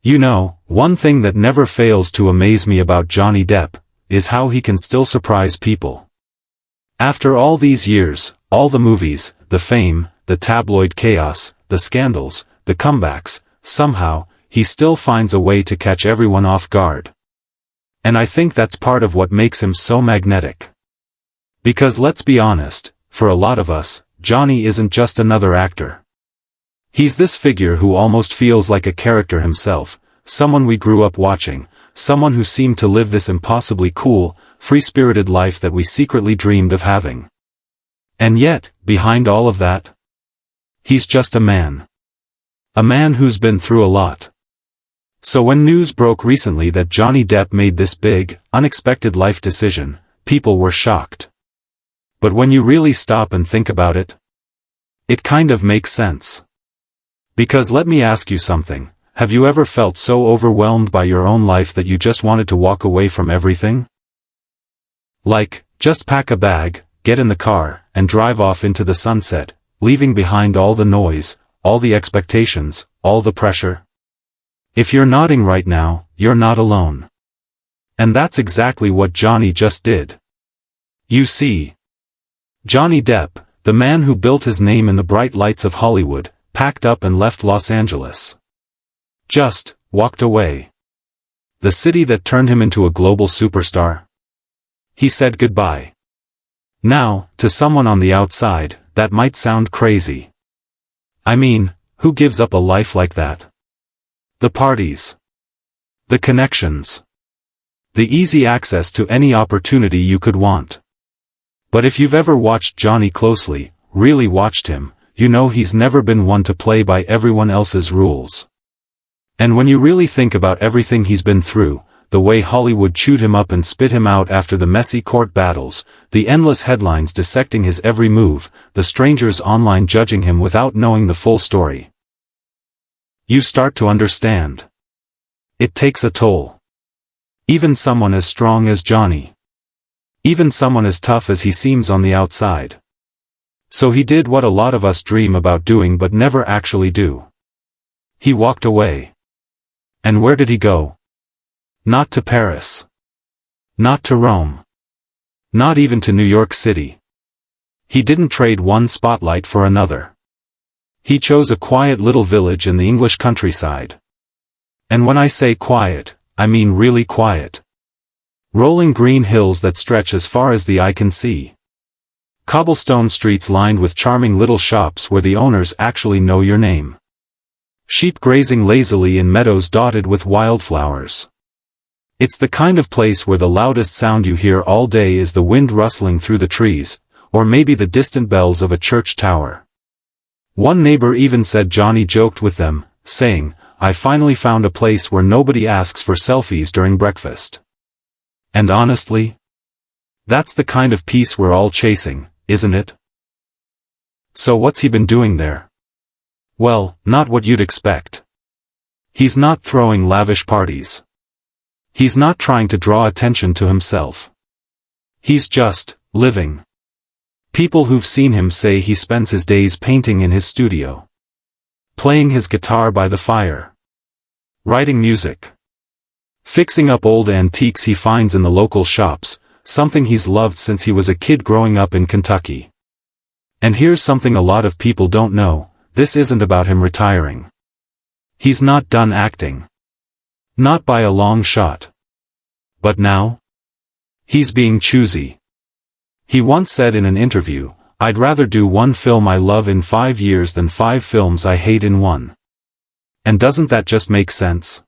You know, one thing that never fails to amaze me about Johnny Depp is how he can still surprise people. After all these years, all the movies, the fame, the tabloid chaos, the scandals, the comebacks, somehow, he still finds a way to catch everyone off guard. And I think that's part of what makes him so magnetic. Because let's be honest, for a lot of us, Johnny isn't just another actor. He's this figure who almost feels like a character himself, someone we grew up watching, someone who seemed to live this impossibly cool, free-spirited life that we secretly dreamed of having. And yet, behind all of that, he's just a man. A man who's been through a lot. So when news broke recently that Johnny Depp made this big, unexpected life decision, people were shocked. But when you really stop and think about it, it kind of makes sense. Because let me ask you something, have you ever felt so overwhelmed by your own life that you just wanted to walk away from everything? Like, just pack a bag, get in the car, and drive off into the sunset, leaving behind all the noise, all the expectations, all the pressure? If you're nodding right now, you're not alone. And that's exactly what Johnny just did. You see, Johnny Depp, the man who built his name in the bright lights of Hollywood, packed up and left Los Angeles. Just walked away. The city that turned him into a global superstar. He said goodbye. Now, to someone on the outside, that might sound crazy. I mean, who gives up a life like that? The parties. The connections. The easy access to any opportunity you could want. But if you've ever watched Johnny closely, really watched him, you know he's never been one to play by everyone else's rules. And when you really think about everything he's been through, the way Hollywood chewed him up and spit him out after the messy court battles, the endless headlines dissecting his every move, the strangers online judging him without knowing the full story, you start to understand. It takes a toll. Even someone as strong as Johnny. Even someone as tough as he seems on the outside. So he did what a lot of us dream about doing but never actually do. He walked away. And where did he go? Not to Paris. Not to Rome. Not even to New York City. He didn't trade one spotlight for another. He chose a quiet little village in the English countryside. And when I say quiet, I mean really quiet. Rolling green hills that stretch as far as the eye can see. Cobblestone streets lined with charming little shops where the owners actually know your name. Sheep grazing lazily in meadows dotted with wildflowers. It's the kind of place where the loudest sound you hear all day is the wind rustling through the trees, or maybe the distant bells of a church tower. One neighbor even said Johnny joked with them, saying, "I finally found a place where nobody asks for selfies during breakfast." And honestly, that's the kind of peace we're all chasing, isn't it? So what's he been doing there? Well, not what you'd expect. He's not throwing lavish parties. He's not trying to draw attention to himself. He's just living. People who've seen him say he spends his days painting in his studio. Playing his guitar by the fire. Writing music. Fixing up old antiques he finds in the local shops, something he's loved since he was a kid growing up in Kentucky. And here's something a lot of people don't know, this isn't about him retiring. He's not done acting. Not by a long shot. But now? He's being choosy. He once said in an interview, "I'd rather do one film I love in 5 years than 5 films I hate in one." And doesn't that just make sense?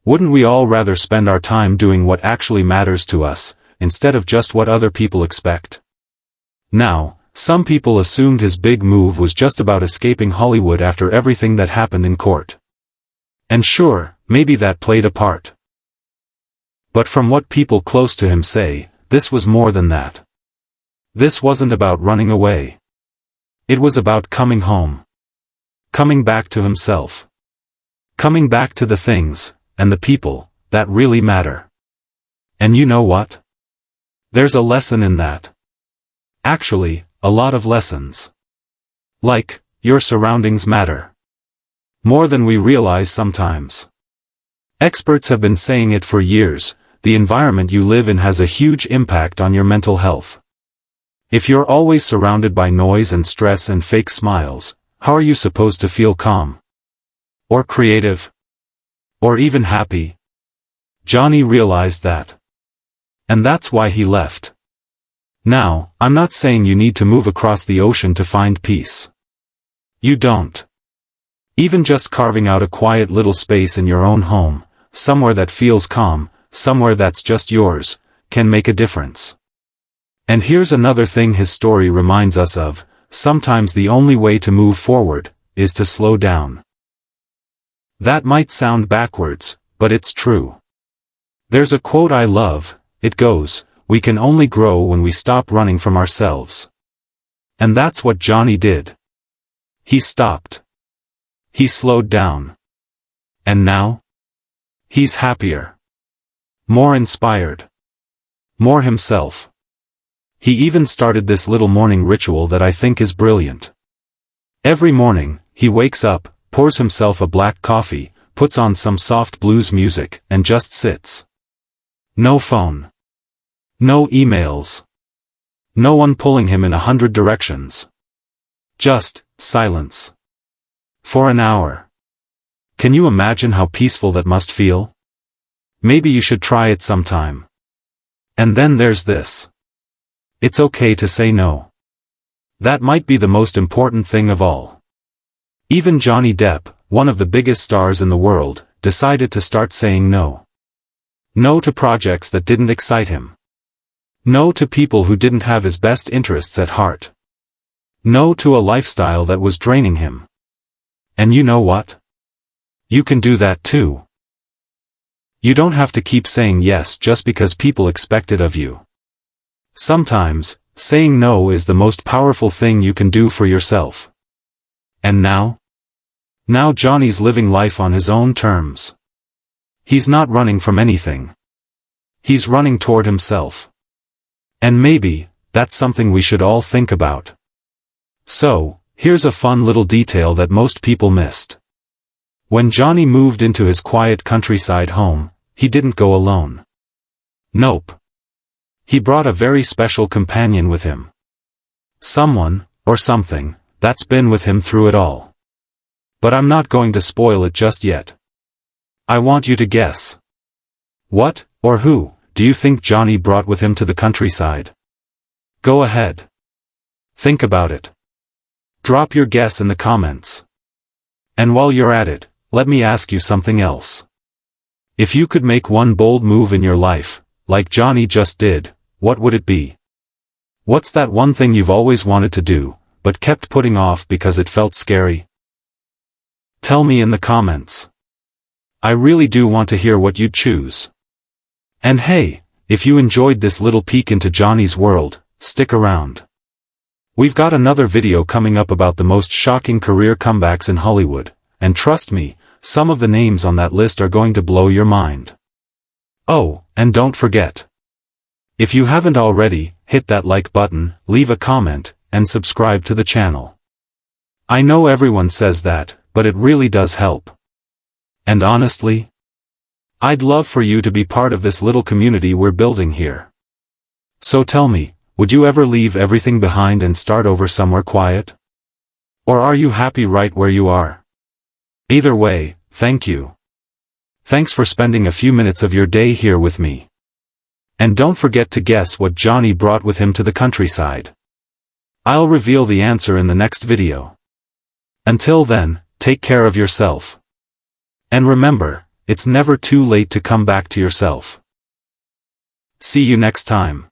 Wouldn't we all rather spend our time doing what actually matters to us, instead of just what other people expect? Now, some people assumed his big move was just about escaping Hollywood after everything that happened in court. And sure, maybe that played a part. But from what people close to him say, this was more than that. This wasn't about running away. It was about coming home. Coming back to himself. Coming back to the things, and the people, that really matter. And you know what? There's a lesson in that. Actually, a lot of lessons. Like, your surroundings matter. More than we realize sometimes. Experts have been saying it for years, the environment you live in has a huge impact on your mental health. If you're always surrounded by noise and stress and fake smiles, how are you supposed to feel calm? Or creative? Or even happy? Johnny realized that. And that's why he left. Now, I'm not saying you need to move across the ocean to find peace. You don't. Even just carving out a quiet little space in your own home, somewhere that feels calm, somewhere that's just yours, can make a difference. And here's another thing his story reminds us of: sometimes the only way to move forward is to slow down. That might sound backwards, but it's true. There's a quote I love. It goes, "We can only grow when we stop running from ourselves." And that's what Johnny did. He stopped. He slowed down. And now? He's happier. More inspired. More himself. He even started this little morning ritual that I think is brilliant. Every morning, he wakes up, pours himself a black coffee, puts on some soft blues music, and just sits. No phone. No emails. No one pulling him in 100 directions. Just silence. For an hour. Can you imagine how peaceful that must feel? Maybe you should try it sometime. And then there's this. It's okay to say no. That might be the most important thing of all. Even Johnny Depp, one of the biggest stars in the world, decided to start saying no. No to projects that didn't excite him. No to people who didn't have his best interests at heart. No to a lifestyle that was draining him. And you know what? You can do that too. You don't have to keep saying yes just because people expect it of you. Sometimes, saying no is the most powerful thing you can do for yourself. And now? Now Johnny's living life on his own terms. He's not running from anything. He's running toward himself. And maybe, that's something we should all think about. So, here's a fun little detail that most people missed. When Johnny moved into his quiet countryside home, he didn't go alone. Nope. He brought a very special companion with him. Someone, or something, that's been with him through it all. But I'm not going to spoil it just yet. I want you to guess. What, or who, do you think Johnny brought with him to the countryside? Go ahead. Think about it. Drop your guess in the comments. And while you're at it, let me ask you something else. If you could make one bold move in your life, like Johnny just did, what would it be? What's that one thing you've always wanted to do, but kept putting off because it felt scary? Tell me in the comments. I really do want to hear what you'd choose. And hey, if you enjoyed this little peek into Johnny's world, stick around. We've got another video coming up about the most shocking career comebacks in Hollywood, and trust me, some of the names on that list are going to blow your mind. Oh, and don't forget. If you haven't already, hit that like button, leave a comment, and subscribe to the channel. I know everyone says that, but it really does help. And honestly, I'd love for you to be part of this little community we're building here. So tell me, would you ever leave everything behind and start over somewhere quiet? Or are you happy right where you are? Either way, thank you. Thanks for spending a few minutes of your day here with me. And don't forget to guess what Johnny brought with him to the countryside. I'll reveal the answer in the next video. Until then, take care of yourself. And remember, it's never too late to come back to yourself. See you next time.